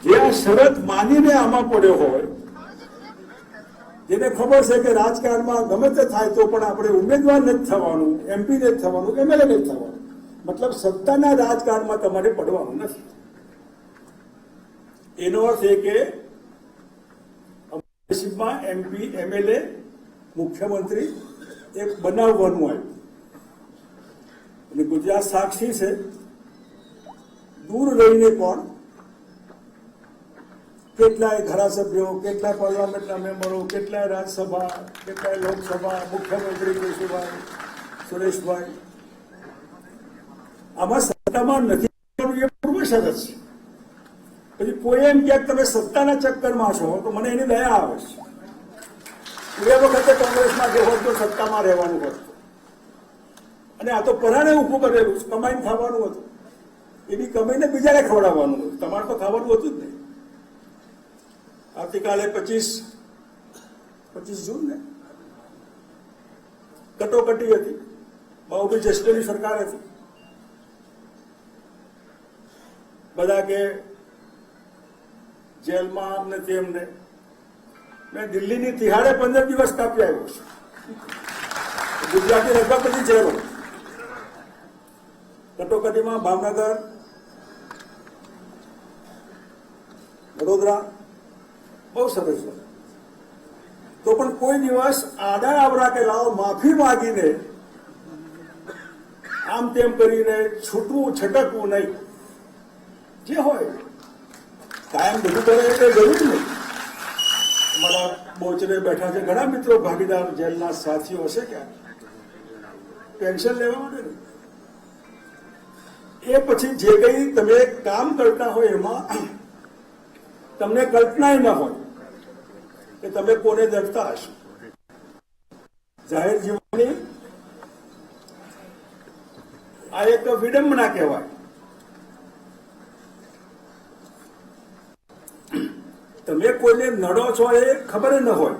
જે આ શરત માનીને આમાં પડ્યો હોય, જેને ખબર છે કે રાજકારણમાં ગમે તે થાય તો પણ આપણે ઉમેદવાર નથી થવાનું, MP નથી થવાનું, MLA નથી થવાનું, મતલબ સત્તાના રાજકારણમાં તમારે પડવાનું નથી. એનો અર્થ એ કે MP, MLA, મુખ્યમંત્રી એ બનાવવાનું આવ્યું. અને ગુજરાત સાક્ષી છે, દૂર રહીને પણ કેટલાય ધારાસભ્યો, કેટલાય પાર્લામેન્ટના મેમ્બરો, કેટલાય રાજ્યસભા, કેટલાય લોકસભા, મુખ્યમંત્રી કેશુભાઈ, સુરેશભાઈ આમાં સત્તામાં નથી એ પૂર્વ શરત છે. પછી કોઈ એમ ક્યાંક તમે સત્તાના ચક્કરમાં છો તો મને એની દયા આવે છે. એ વખતે કોંગ્રેસમાં જે હોત તો સત્તામાં રહેવાનું હતું, અને આ તો પરાણે ઊભું કરેલું, કમાઈને ખાવાનું હતું. એ બી કમાઈને બીજાને ખવડાવવાનું હતું, તમારે તો ખાવાનું હતું જ નહીં. આવતીકાલે 25 જૂન ને કટોકટી હતી, બહુ બી જસ્ટની સરકાર હતી. બધા કે જેલમાં આમને તેમને, મેં દિલ્હીની તિહાડે 15 દિવસ કાપી આવ્યો છું. ગુજરાતી રગા પછી જેલો. કટોકટીમાં ભાવનગર, વડોદરા બહુ સરસ છે. તો પણ કોઈ દિવસ આડા આવરા કે લાવો માફી માંગીને આમ તેમ કરીને છૂટવું છટકવું નહીં. જે હોય કાયમ બધું કરે એટલે જરૂર નહીં. અમારા બોચરે બેઠા છે ઘણા મિત્રો, ભાગીદાર, જેલના સાથીઓ હશે, ક્યાં પેન્શન લેવા માટે ને એ પછી જે કંઈ તમે કામ કરતા હોય એમાં તમને કલ્પના ન હોય કે તમે કોને દરતા હશો. જાહેર જીવનની આ એક વિડંબના કહેવાય. તમે કોઈને નડો છો એ ખબર ન હોય,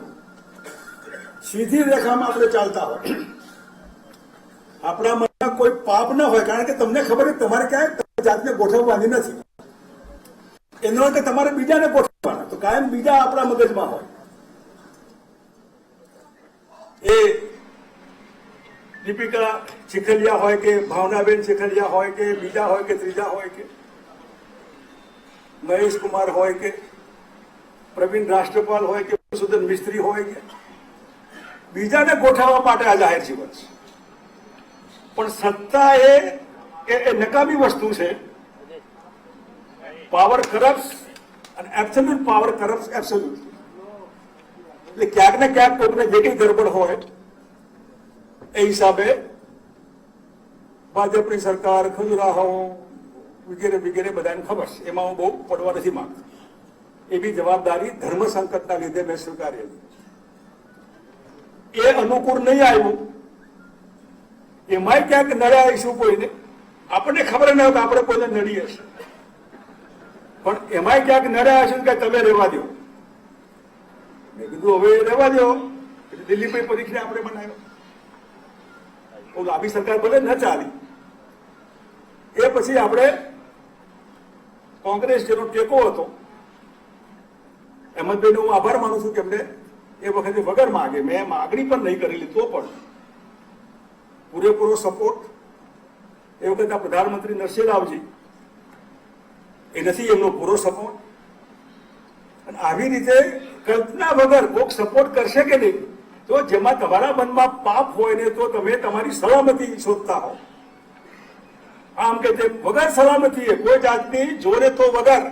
સીધી રેખામાં આપણે ચાલતા હોય, આપણા મનમાં કોઈ પાપ ન હોય, કારણ કે તમને ખબર છે તમારે ક્યાંય જાતને ગોઠવવાની નથી. એનો કે તમારે બીજાને ગોઠવવાના, તો કાયમ બીજા આપણા મગજમાં હોય. એ દીપિકા ચીખલિયા હોય કે ભાવનાબેન ચીખલિયા હોય કે બીજા હોય કે ત્રીજા હોય કે મહેશ કુમાર હોય કે પ્રવીણ રાષ્ટ્રપાલ હોય કે સુધન મિસ્ત્રી હોય કે બીજાને ગોઠવવા માટે આ જાહેર જીવન છે. પણ સત્તા એ નકામી વસ્તુ છે. પાવર કરપ્ટ્સ અને એબ્સોલ્યુટ પાવર કરપ્ટ્સ એબ્સોલ્યુટ. એટલે ક્યાંક ને ક્યાંક કોઈને જે કંઈ ગડબડ હોય એ હિસાબે ભાજપની સરકાર, ખજુરાહો વગેરે વગેરે બધાને ખબર છે. એમાં હું બહુ પડવા નથી માંગતો. એ બી જવાબદારી ધર્મ સંકટના લીધે મેં સ્વીકારી. એ અનુકૂળ નહીં આવ્યું, એમાંય ક્યાંક નડ્યા આવીશું કોઈને, આપણને ખબર ન હોય કે આપણે કોઈને નડીએ છીએ, પણ એમાંય ક્યાંક નડ્યા હશે કે તમે રહેવા દો. મેં કીધું હવે રહેવા દો. દિલ્હી પર પરીક્ષા આપણે બનાવ્યો, લાંબી સરકાર ભલે ન ચાલી. એ પછી આપણે કોંગ્રેસ જેનો ટેકો હતો, અહેમદભાઈનો હું આભાર માનું છું કે એમને એ વખતે વગર માગે, મેં માગણી પણ નહીં કરેલી તો પણ પૂરેપૂરો સપોર્ટ. એ વખતે પ્રધાનમંત્રી નરસિંહ રાવજી, એ નથી એમનો પૂરો સપોર્ટ. અને આવી રીતે કલ્પના વગર કોઈક સપોર્ટ કરશે કે નહીં, તો જેમાં તમારા મનમાં પાપ હોય ને તો તમે તમારી સલામતી શોધતા હો. આમ કે તે વગર સલામતી કોઈ જાતની જોરે તો વગર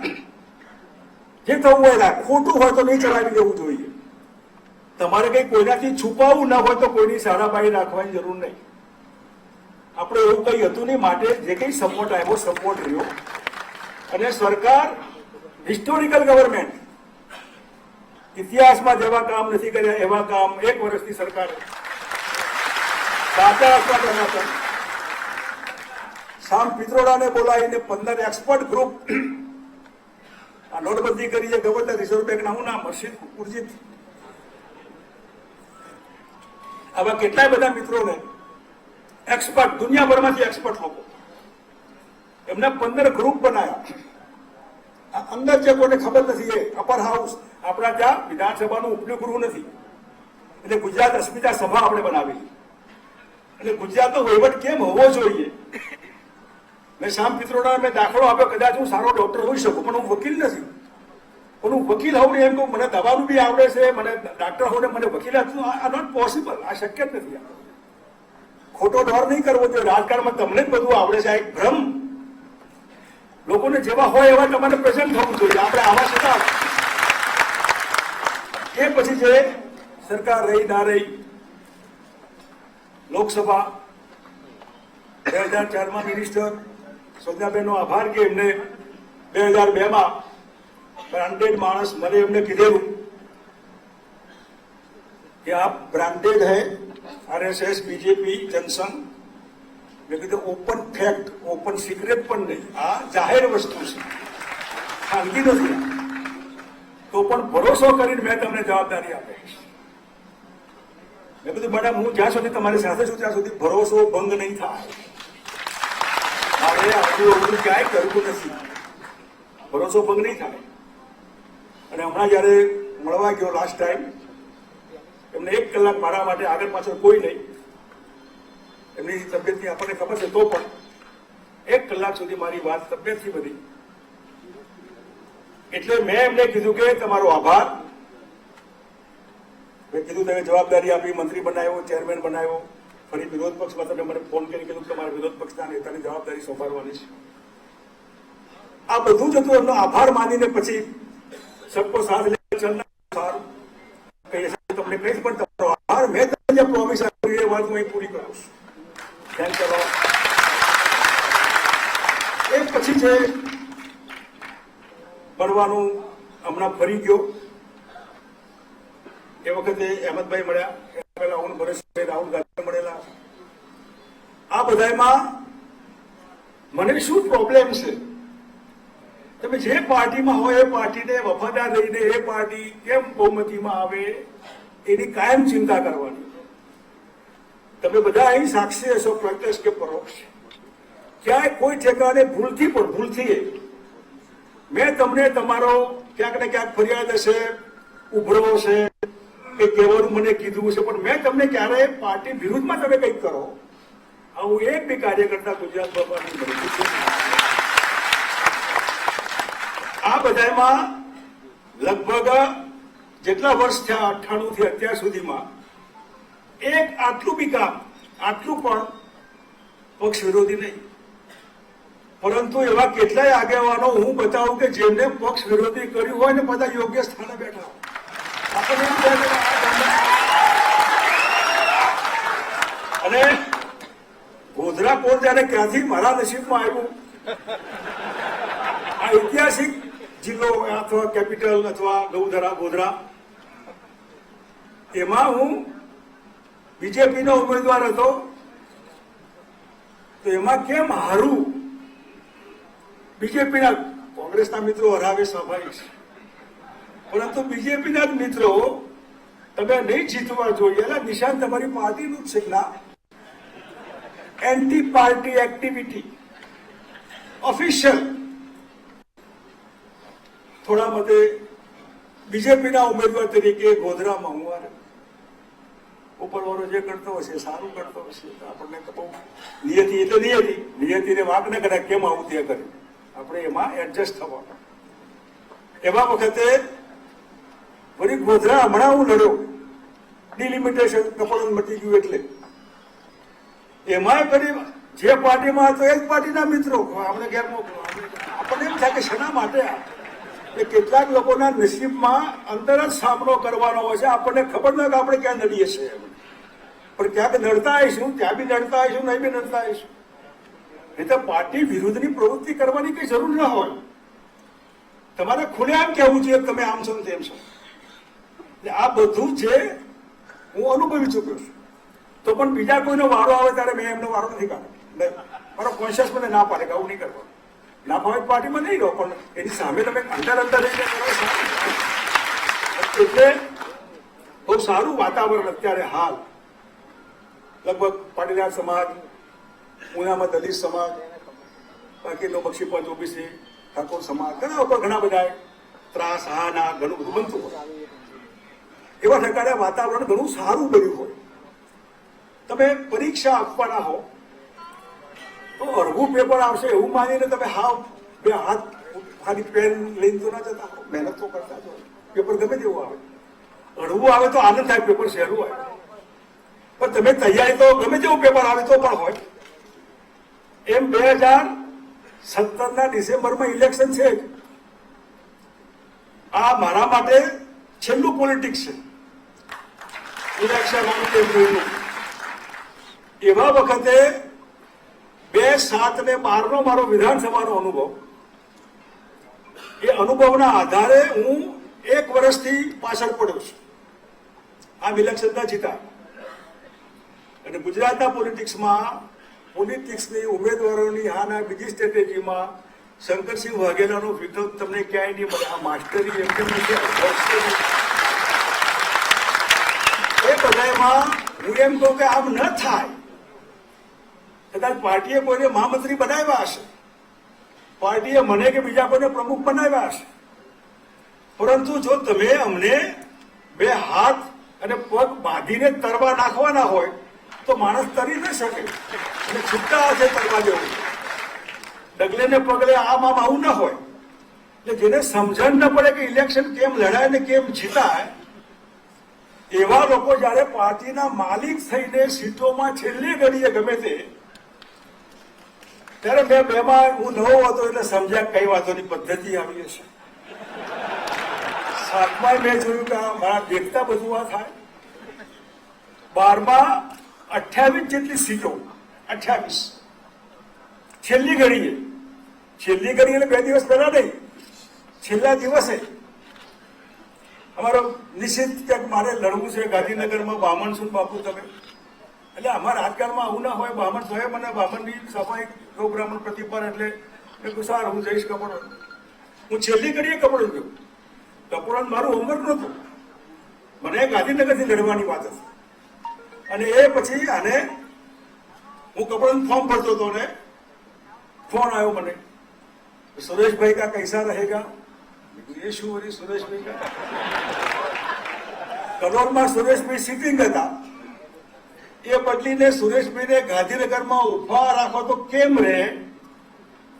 જે થવું હોય ના, ખોટું હોય તો નહીં ચલાવી દેવું જોઈએ. તમારે કઈ કોઈનાથી છુપાવવું ના હોય તો કોઈની સારાબાઈ રાખવાની જરૂર નહીં. આપણે એવું કઈ હતું નહીં, માટે જે કઈ સપોર્ટ આવ્યો સપોર્ટ રહ્યો. અને સરકાર હિસ્ટોરિકલ ગવર્મેન્ટ, ઇતિહાસમાં જેવા કામ નથી કર્યા એવા કામ 1 વર્ષની સરકારે સાચા અથવા ટનાટન. શામ પિત્રોડાને બોલાવીને 15 એક્સપર્ટ ગ્રુપ આ નોટબંધી કરી છે. ગવર્નર રિઝર્વ બેંકના હું નામ હર્ષિત ઉર્જિત, આવા કેટલાય બધા મિત્રોને એક્સપર્ટ, દુનિયાભરમાંથી એક્સપર્ટ લોકો, એમને 15 ગ્રુપ બનાવ્યા અંદર જે કોઈને ખબર નથી એ અપર હાઉસ આપણા ત્યાં વિધાનસભાનું ઉપલું ગૃહ નથી, એટલે ગુજરાત અસ્મિતા સભા આપણે બનાવી. એટલે ગુજરાતનો વહીવટ કેમ હોવો જોઈએ. મેં શામ પિત્રોડા મેં દાખલો આપ્યો, કદાચ હું સારો ડોક્ટર હોઈ શકું પણ હું વકીલ નથી. પણ હું વકીલ હોઉં ને એમ કહું મને દવાનું બી આવડે છે, મને ડાક્ટર હોઉં ને મને વકીલાત, આ નોટ પોસિબલ, આ શક્ય જ નથી. ખોટો ડોર નહીં કરવો જોઈએ. રાજકારણમાં તમને જ બધું આવડે છે, આ એક ભ્રમ. લોકોને જેવા હોય એવા તમારે પ્રેઝન્ટ થવું જોઈએ. આપણે આવા છતાં એ પછી જે સરકાર રહી ના રહી, લોકસભા 2004માં મિનિસ્ટર સંજ્ઞાબેનનો આભાર કે એમને 2002માં બ્રાન્ડેડ માણસ મને એમને કીધેલું કે આ બ્રાન્ડેડ હૈ આરએસએસ બીજેપી જનસંઘ. મેં કીધું ઓપન ફેક્ટ, ઓપન સિક્રેટ પણ નહીં, આ જાહેર વસ્તુ છે, ખાનગી નથી. તો પણ ભરોસો કરીને મેં તમને જવાબદારી આપી. મેં કીધું મેડમ હું જ્યાં સુધી તમારી સાથે છું ત્યાં સુધી ભરોસો ભંગ નહીં થાય. મારે આવડું ક્યાંય કરવું નથી, ભરોસો ભંગ નહીં થાય. અને હમણાં જયારે મળવા ગયો લાસ્ટ ટાઈમ, એમને 1 કલાક મારા માટે આગળ પાછળ કોઈ નહીં, એમની તબિયતની આપણને ખબર છે તો પણ 1 કલાક સુધી મારી વાત તબિયતથી બધી. એટલે મેં એમને કીધું કે તમારો આભાર. મેં કીધું તમે જવાબદારી આપી, મંત્રી બનાવ્યો, ચેરમેન બનાવ્યો, ફરી વિરોધ પક્ષમાં તમે મને ફોન કરી કીધું તમારા વિરોધ પક્ષના નેતાની જવાબદારી સંભાળવાની છે. આ બધું જ હતું. એમનો આભાર માનીને પછી સબકો સાથ લે ચલના સારું કહીએ તમને કહીશ, પણ તમારો આભાર મેં તમને પ્રોમિસ આપી એ વાત હું પૂરી કરું છું. ધ્યાન કરો. એ પછી જે બનવાનું હમણાં ફરી ગયો, એ વખતે અહેમદભાઈ મળ્યા, પહેલા હું પરેશભાઈ રાહુલ ગાંધી મળેલા. આ બધામાં મને શું પ્રોબ્લેમ છે, તમે જે પાર્ટીમાં હોય એ પાર્ટીને વફાદાર રહીને એ પાર્ટી કેમ બહુમતીમાં આવે એની કાયમ ચિંતા કરવાની. તમે બધા અહીં સાક્ષી હશો, પ્રત્યક્ષ કે પરોક્ષ, ક્યાંય કોઈ ઠેકાણે ભૂલથી પણ ભૂલથી મેં તમને તમારો ક્યાંક ને ક્યાંક ફરિયાદ હશે, ઉભરો હશે, એ કહેવાનું મને કીધું છે, પણ મેં તમને ક્યારે પાર્ટી વિરુદ્ધમાં તમે કંઈક કરો આવું એક બી કાર્યકર્તા ગુજરાત બાપાની મળ્યું છે. આ બધામાં લગભગ જેટલા વર્ષ થયા 98 થી અત્યાર સુધીમાં એક આટલું બી કામ, આટલું પણ પક્ષ વિરોધી નહીં. પરંતુ એવા કેટલાય આગેવાનો હું બતાવું કે જેમને પક્ષ વિરોધી કર્યું હોય ને બધા યોગ્ય સ્થાને બેઠા. અને ગોધરા કોણ જાણે ક્યાંથી મારા નસીબમાં આવ્યું. આ ઐતિહાસિક જિલ્લો અથવા કેપિટલ અથવા ગૌધરા ગોધરા, એમાં હું બીજેપીનો ઉમેદવાર હતો. તો એમાં કેમ હારું? બીજેપીના કોંગ્રેસના મિત્રો હરાવે સ્વાભાવિક છે, પરંતુ બીજેપીના જ મિત્રો તમે નહીં જીતવા જોઈએ. એટલે નિશાન તમારી પાર્ટીનું જ છે ના. એન્ટી પાર્ટી એક્ટિવિટી ઓફિશિયલ થોડા મતે બીજેપીના ઉમેદવાર તરીકે ગોધરામાં હું આવ્યો. ઉપરવાળો જે કરતો હશે સારું કરતો હશે, આપણને તો બહુ નિયતિ એટલે નિયતિને વાંક ન કરાય, કેમ આવું તે કરે, આપણે એમાં એડજસ્ટ થવાનું. એવા વખતે વળી ગોધરા હમણાં હું લડ્યો, ડિલિમિટેશન કપડું મટી ગયું એટલે એમાંય ફરી જે પાર્ટીમાં હતો એ જ પાર્ટીના મિત્રો આપણે ઘેર મોકલો. આપણને એમ થાય કે શેના માટે એ કેટલાક લોકોના નસીબમાં અંદર જ સામનો કરવાનો હોય છે. આપણને ખબર ન કે આપણે ક્યાં નડીએ છીએ, પણ ક્યાંક નડતા આવીશું, ત્યાં બી નડતા આવીશું, નહીં બી નડતા આવીશું. એ તો પાર્ટી વિરુદ્ધની પ્રવૃત્તિ કરવાની કઈ જરૂર ન હોય. તમારે ખુલ્લેઆમ કહેવું જોઈએ તમે આમ છો તેમ છો. આ બધું છે હું અનુભવી ચૂક્યો છું. તો પણ બીજા કોઈનો વારો આવે ત્યારે મેં એમનો વારો નથી કાઢ્યો. મારો કોન્શિયસ મને ના પાડે કે આવું નહીં કરવાનું. ના ભાવે પાર્ટીમાં નહીં રહો, પણ એની સામે તમે અંતર રહીને એટલે બહુ સારું વાતાવરણ અત્યારે હાલ લગભગ પાટીદાર સમાજ, ઉનામાં દલિત સમાજ, બાકીનો બક્ષીપંચ ઓબીસી ઠાકોર સમાજ ઘણા ઉપર ઘણા બધા ત્રાસ હા ના ઘણું બધું બનતું હોય, એવા ઠેકાણે વાતાવરણ ઘણું સારું બન્યું હોય. તમે પરીક્ષા આપવાના હો તો અડધું પેપર આવશે એવું માનીને તમે હાવ બે હાથ ખાલી પેન લઈને તો ના જતા હો, મહેનત તો કરતા જ હોય. પેપર ગમે તેવું આવે, અડધું આવે તો આનંદ થાય, પેપર સહેલું આવે, પણ તમે તૈયારી તો ગમે તેવું પેપર આવે તો પણ હોય. એમ 2017ના ડિસેમ્બરમાં ઇલેક્શન છે. આ મારા માટે છેલ્લું પોલિટિક્સ છે, ઇલેક્શન કેમ્પેનનું. એવા વખતે 2007 ને 2012નો મારો વિધાનસભાનો અનુભવ, એ અનુભવના આધારે હું 1 વર્ષથી પાછળ પડ્યો છું. આ ઇલેક્શન ના જીતા અને ગુજરાતના પોલિટિક્સની ઉમેદવારોની આના બીજી સ્ટ્રેટેજીમાં શંકરસિંહ વાઘેલાનો વિકલ્પ તમને ક્યાંય નહીં મળે. આ માસ્ટરી એ બધામાં હું એમ કહું કે આમ ન થાય. કદાચ પાર્ટીએ કોઈને મહામંત્રી બનાવ્યા હશે, પાર્ટીએ મને કે બીજા કોઈને પ્રમુખ બનાવ્યા હશે, પરંતુ જો તમે અમને બે હાથ અને પગ બાંધીને તરવા નાખવાના હોય તો માણસ તરી ન શકે. અને છૂટા હાથે તરવા દેવું, ડગલે ને પગલે આમ આવું ન હોય. એટલે જેને સમજણ ન પડે કે ઇલેક્શન કેમ લડાય ને કેમ જીતાય, એવા લોકો જયારે પાર્ટીના માલિક થઈને સીટોમાં છેલ્લી ઘડીએ ગમે તે, ત્યારે મેં બેમાં હું નવો હતો એટલે સમજ્યા કઈ વાતોની પદ્ધતિ આવી હશે. 7માં મેં જોયું કે મારા દેખતા બધું આ થાય. 12માં 28 જેટલી સીટો, 28 છેલ્લી ઘડીએ એટલે 2 દિવસ પહેલા નહીં, છેલ્લા દિવસે અમારો નિશ્ચિત ક્યાંક મારે લડવું છે ગાંધીનગરમાં બામણ છું બાપુ તમે. એટલે અમારા રાજકારણમાં આવું ના હોય. બામણ થયે મને બામણની સફાઈ ગૌ બ્રાહ્મણ પ્રતિપાર, એટલે મેં કહું સારું હું જઈશ કપડો. હું છેલ્લી ઘડીએ કપડો ગયો. કપડો મારું હોમવર્ક નહોતું, મને ગાંધીનગરથી લડવાની વાત હતી. અને એ પછી આને હું કપડાનું ફોર્મ ભરતો હતો ને ફોન આવ્યો મને, સુરેશભાઈ કા કૈસા રહેગા. એ શું વળી સુરેશભાઈ કા? કલોલમાં સુરેશભાઈ સિટિંગ હતા, એ બદલીને સુરેશભાઈને ગાંધીનગરમાં ઉભા રાખો તો કેમ રહે?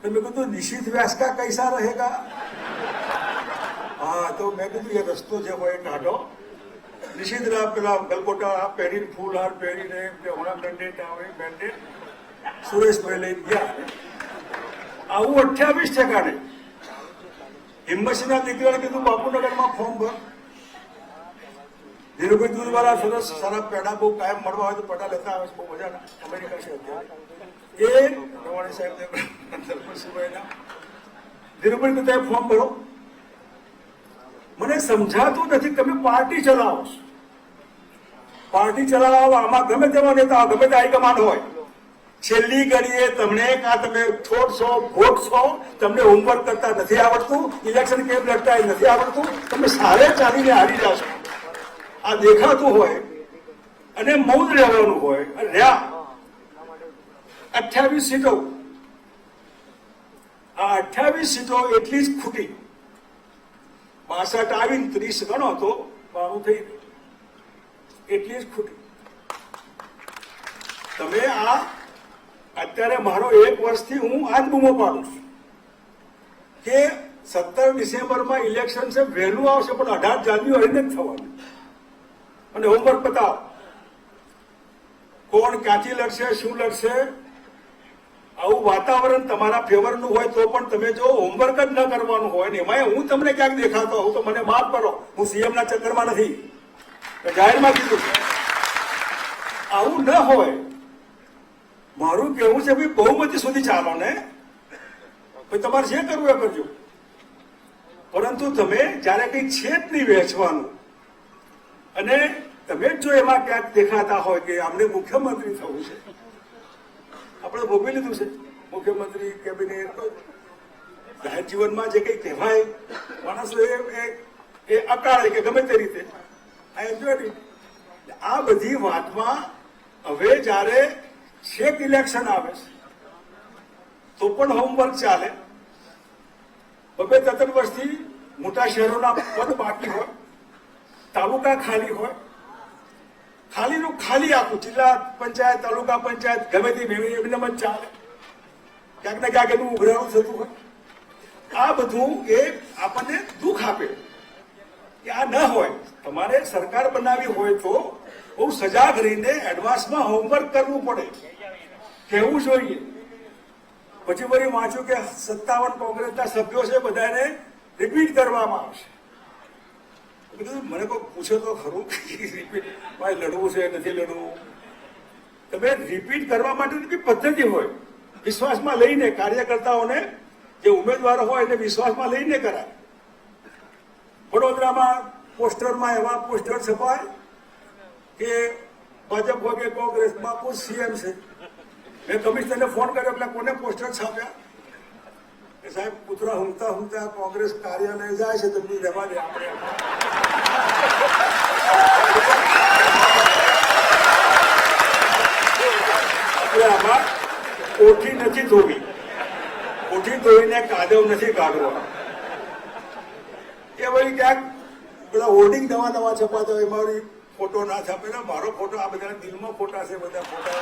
તો મેં કીધું નિશિત વ્યાસ કા કૈસા રહેગા. હા, તો મેં કીધું એ રસ્તો જે હોય કાઢો. નિશિત પેલા ગલગોટા પહેરીને ફૂલ હાર પહેરીને હમણાં મેન્ડેટ આવે મેન્ડેટ સુરેશભાઈ લઈને ગયા. આવું 28 ઠેકાણે હિંમતસિંહના દીકરાને કીધું બાપુનગરમાં ફોર્મ ભર. ધીરુભાઈ દૂધવાળા સરસ સારા પેડા બહુ કાયમ મળવા હોય તો પેડા લેતા આવે છે, બહુ મજાના અમેરિકા છે અત્યારે. એ નવાણી સાહેબ ધીરુભાઈ કીધું તમે ફોર્મ ભરો. મને સમજાતું નથી, તમે પાર્ટી ચલાવો છો, પાર્ટી ચલાવવા આમાં ગમે તેવા નેતા ગમે તે હાઈકમાન્ડ હોય, છેલ્લી ઘડીએ તમને કાં તમે છોડશો ભોગશો, તમને હોમવર્ક કરતા નથી આવડતું, ઇલેક્શન કેમ લડતા નથી આવડતું, તમે સારે ચાલીને હારી જશો. આ દેખાતું હોય અને મૌન રહેવાનું હોય. રહ્યા 28 સીટો, આ 28 સીટો એટલી જ ખૂટી. 62 આવીને 30 ગણો તો 92 થઈ ગયું, એટલી જ ખૂટી. તમે આ અત્યારે મારો 1 વર્ષથી હું આજ બૂમો પાડું છું કે 17 ડિસેમ્બરમાં ઇલેક્શન છે, વહેલું આવશે પણ 18 જાન્યુઆરીને જ થવાનું. અને હોમવર્ક બતાવો, કોણ ક્યાંથી લડશે, શું લડશે. આવું વાતાવરણ તમારા ફેવરનું હોય તો પણ તમે જો હોમવર્ક જ ન કરવાનું હોય ને એમાં હું તમને ક્યાંક દેખાતો હોઉં તો મને માફ કરો, હું સીએમ ના ચક્કરમાં નથી, જાહેરમાં કીધું. આવું ન હોય. મારું કહેવું છે ભાઈ બહુમતી સુધી ચાલો ને, ભાઈ તમારે જે કરવું એ કરજો, પરંતુ તમે જયારે કઈ છે જ નહીં વહેંચવાનું અને તમે જો એમાં ક્યાંક દેખાતા હોય કે અમને મુખ્યમંત્રી થવું છે, આપણે ભોગવી લીધું છે મુખ્યમંત્રી કેબિનેટ, જાહેર જીવનમાં જે કઈ કહેવાય માણસો એ અકાળે કે ગમે તે રીતે આ બધી વાતમાં હવે જયારે છેક ઇલેક્શન આવે છે તો પણ હોમવર્ક ચાલે. 2-3 વર્ષથી મોટા શહેરોના પદ બાકી હોય, તાલુકા ખાલી હોય, ખાલીનું ખાલી આખું જિલ્લા પંચાયત, તાલુકા પંચાયત ગમે તે એમને જ ચાલે, ક્યાંક ને ક્યાંક એનું ઉઘરાણું થતું હોય. આ બધું એ આપણને દુઃખ આપે કે આ ન હોય. તમારે સરકાર બનાવી હોય તો બહુ સજાગ રહીને એડવાન્સમાં હોમવર્ક કરવું પડે, કહેવું જોઈએ. પછી વળી વાંચ્યું કે 57 કોંગ્રેસના સભ્યો છે, બધાને રિપીટ કરવામાં આવશે. મને કોઈ પૂછે તો ખરું રિપીટ ભાઈ લડવું છે નથી લડવું. તમે રિપીટ કરવા માટેની બી પદ્ધતિ હોય, વિશ્વાસમાં લઈને કાર્યકર્તાઓને, જે ઉમેદવારો હોય એને વિશ્વાસમાં લઈને કરાય. વડોદરામાં પોસ્ટરમાં એવા પોસ્ટર છપાય કે ભાજપ હોય કે કોંગ્રેસ, બાપુ સીએમ છે. મેં કમિશનરને ફોન કર્યો એટલે કોને પોસ્ટર છાપ્યા કે સાહેબ કૂતરા હુંકતા હુંકતા કોંગ્રેસ કાર્યાલય જાય છે, તમને રહેવા દે. આપણે આમાં કોઠી નથી ધોવી, કોઠી ધોઈને કાદવ નથી કાઢવા. એ વળી ક્યાંક બધા હોર્ડિંગ નવા છપાતા હોય, મારી ફોટો ના છાપે ને મારો ફોટો, આ બધા દિલમાં ફોટા છે, બધા ફોટા.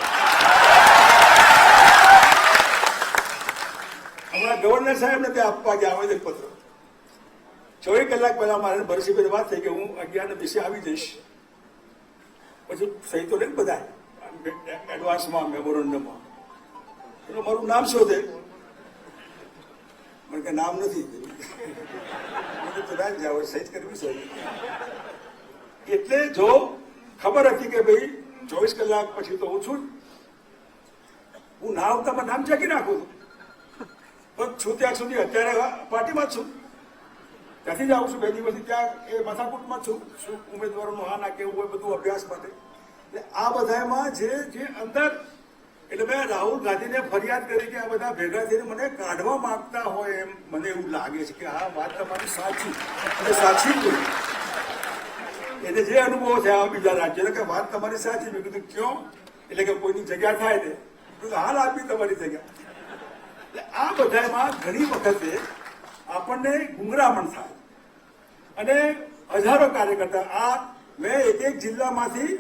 હમણાં ગવર્નર સાહેબ ને ત્યાં આપવા ગયા આવેદન પત્ર, 24 કલાક પહેલા મારે ભરસીભાઈ વાત થઈ કે હું 11:20 આવી જઈશ. પછી સહી તો નહીં બધા એડવાન્સમાં મેમોરેન્ડમમાં, એટલે મારું નામ શોધે, મને કે નામ નથી જાવ સહી કરવી છે. એટલે જો ખબર હતી કે ભાઈ 24 કલાક પછી તો હું છું, હું ના આવતા નામ ચાકી નાખું પણ છું ત્યાં સુધી અત્યારે પાર્ટીમાં જ છું, ત્યાંથી જ આવું છું. 2 દિવસથી ત્યાં એ માથાકૂટમાં છું, શું ઉમેદવારોનું હા ના કેવું હોય બધું અભ્યાસ માટે. એટલે આ બધામાં જે અંદર, એટલે મેં રાહુલ ગાંધીને ફરિયાદ કરી કે આ બધા ભેગા થઈને મને કાઢવા માંગતા હોય એમ મને એવું લાગે છે કે આ વાત તમારી સાચી અને સાચી જ નહીં. એને જે અનુભવ થયા બીજા રાજ્યોને કે વાત તમારી સાચી. મેં કીધું ક્યો? એટલે કે કોઈની જગ્યા થાય ને, હાલ આપી તમારી જગ્યા. એટલે આ બધામાં ઘણી વખતે આપણને ગુંગરામણ થાય અને હજારો કાર્યકર્તા, આ મેં એક જિલ્લામાંથી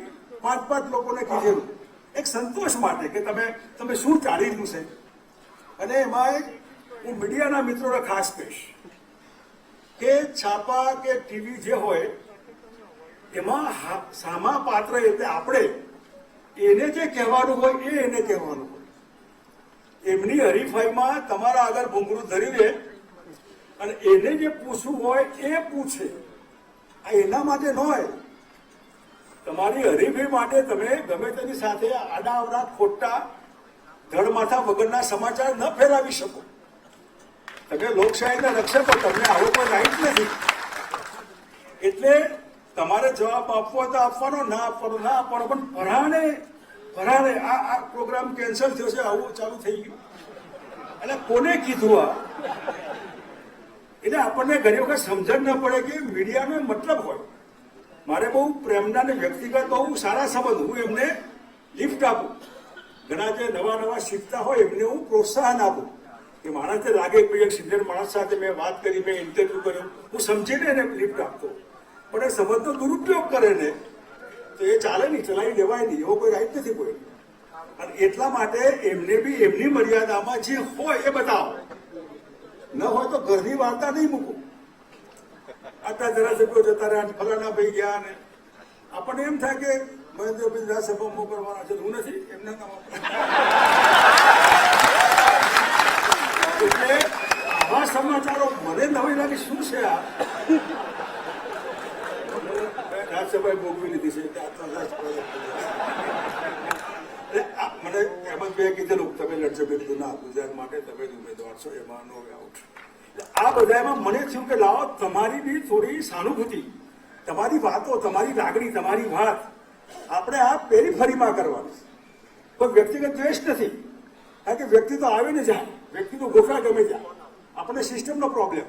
5 લોકોને કીધેલું એક સંતોષ માટે કે તમે શું ચાલી રહ્યું છે. અને એમાં હું મીડિયાના મિત્રોને ખાસ કહીશ કે છાપા કે ટીવી જે હોય એમાં સામા પાત્ર એટલે આપણે એને જે કહેવાનું હોય એને કહેવાનું હોય. એમની હરીફાઈમાં તમારા આગળ ભૂંગળું ધરી દે અને એને જે પૂછવું હોય એ પૂછે, આ એના માટે ન હોય. તમારી હરીફાઈ માટે તમે ગમે તેની સાથે આડાઅવડા ખોટા ધડમાથા વગરના સમાચાર ન ફેલાવી શકો. તમે લોકશાહીના રક્ષકો, તમને આવો કોઈ રાઈટ નથી. એટલે તમારે જવાબ આપવો તો આપવાનો, ના આપવાનો ના આપવાનો. પણ ભરાણે આ પ્રોગ્રામ કેન્સલ થયો છે, આવું ચાલુ થઈ ગયું, એટલે કોને કીધું આ? એટલે આપણને ઘણી વખત સમજણ ન પડે કે મીડિયાનો મતલબ હોય. મારે બહુ પ્રેમના ને વ્યક્તિગત બહુ સારા સંબંધ, હું એમને લિફ્ટ આપું. ઘણા જે નવા શીખતા હોય એમને હું પ્રોત્સાહન આપું કે માણસને લાગે કે એક સિનિયર માણસ સાથે મેં વાત કરી, મેં ઇન્ટરવ્યુ કર્યો, હું સમજીને એને લિફ્ટ આપતો. પણ એ સંબંધનો દુરુપયોગ કરે ને તો એ ચાલે નહીં, ચલાવી લેવાય નહીં, એવો કોઈ રાઈટ નથી કોઈ. અને એટલા માટે એમને બી એમની મર્યાદામાં જે હોય એ બતાવો, ન હોય તો ઘરની વાર્તા નહીં મૂકો. આટલા ધારાસભ્યો જતા રહ્યા, ફલાણા ભાઈ ગયા, ને આપણને એમ થાય કે મહેન્દ્રભાઈ ધારાસભ્ય મોકલવાના છે, હું નથી એમના નામ. એટલે આવા સમાચારો મને નવી લાગે, શું છે આ? રાજ્યસભાએ ભોગવી લીધી છે. મને હેમંતભાઈએ કીધેલું તમે લડશો, મેં કીધું ના, ગુજરાત માટે તમે જ ઉમેદવાર છો, એમાં નો વે આઉટ. આ બધામાં મને થયું કે લાવો તમારી બી થોડી સહાનુભૂતિ, તમારી વાતો, તમારી લાગણી, તમારી વાત આપણે આ પેરીફરીમાં કરવાની. કોઈ વ્યક્તિગત દ્વેષ નથી, કારણ કે વ્યક્તિ તો આવે ને જાય, વ્યક્તિ તો ગોખા ગમે જાય, આપણને સિસ્ટમનો પ્રોબ્લેમ.